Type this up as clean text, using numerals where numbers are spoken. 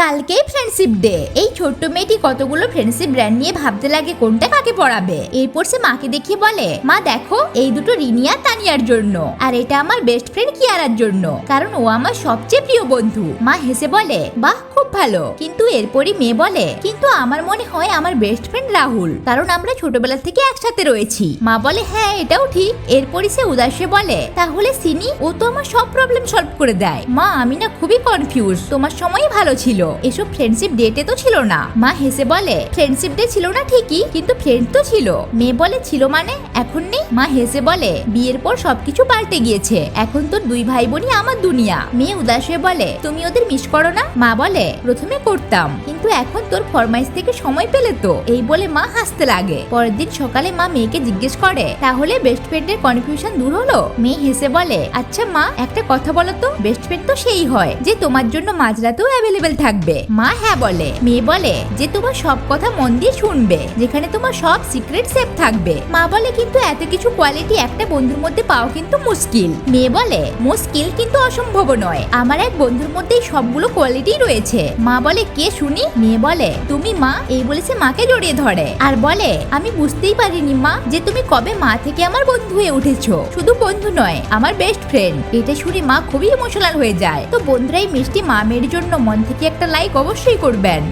কালকেই friendship day. এই ছোট্ট মেয়েটি কতগুলো ফ্রেন্ডশিপ ব্র্যান্ড নিয়ে ভাবতে লাগে কোনটা কাকে পড়াবে। এরপর সে মাকে দেখিয়ে বলে, মা দেখো, এই দুটো রিনিয়া তানিয়ার জন্য, আর এটা আমার বেস্ট ফ্রেন্ড কিয়ারার জন্য, কারণ ও আমার সবচেয়ে প্রিয় বন্ধু। মা হেসে বলে, বাহ, খুব ভালো। কিন্তু এরপরই মেয়ে বলে, কিন্তু আমার মনে হয় আমার বেস্ট ফ্রেন্ড রাহুল, কারণ আমরা ছোটবেলা থেকে একসাথে রয়েছি। মা বলে, হ্যাঁ, এটাও ঠিক। এরপরই সে উদাসে বলে, তাহলে সিনি, ও তো আমার সব প্রবলেম সলভ করে দেয়। মা, আমি না খুবই কনফিউজ, তোমার সময়ই ভালো ছিল, এসব ফ্রেন্ডশিপ ডেটে তো ছিল না। মা হেসে বলে, ফ্রেন্ডশিপ ডে ছিল না ঠিকই, কিন্তু ফ্রেন্ড তো ছিল। মেয়ে বলে, ছিল মানে এখন নেই? মা হেসে বলে, বিয়ের পর সবকিছু পাল্টে গিয়েছে, এখন তো দুই ভাই বোনই আমার দুনিয়া। মেয়ে উদাস হয়ে বলে, তুমি ওদের মিস করো না? মা বলে, প্রথমে করতাম, কিন্তু এখন তোর ফরমাইশ থেকে সময় পেলে তো। এই বলে মা হাসতে লাগে। পরের দিন সকালে মা মেয়েকে জিজ্ঞেস করে, তাহলে বেস্ট ফ্রেন্ডের কনফিউশন দূর হলো? মেয়ে হেসে বলে, আচ্ছা মা, একটা কথা বলো তো, বেস্ট ফ্রেন্ড তো সেই হয় যে তোমার জন্য মাঝরাতেও অ্যাভেলেবেল থাকবে। মা হ্যাঁ বলে। মেয়ে বলে, যে তোমার সব কথা মন দিয়ে শুনবে, যেখানে তোমার সব সিক্রেট সেফ থাকবে। মা বলে, কিন্তু এত কিছু কোয়ালিটি একটা বন্ধুর মধ্যে পাওয়া কিন্তু মুশকিল। মেয়ে বলে, মুশকিল কিন্তু অসম্ভব নয়, আমার এক বন্ধুর মধ্যেই সবগুলো কোয়ালিটি রয়েছে। মা বলে, কে শুনি? মেয়ে বলে, তুমি মা। এই বলে সে মাকে জড়িয়ে ধরে আর বলে, আমি বুঝতেই পারিনি মা, যে তুমি কবে মা থেকে আমার বন্ধু হয়ে উঠেছো। শুধু বন্ধু নয়, আমার বেস্ট ফ্রেন্ড। এটা শুনে মা খুবই ইমোশনাল হয়ে যায়। তো বন্ধুরা, এই মিষ্টি মা মেয়ের জন্য মন থেকে একটা লাইক অবশ্যই করবেন।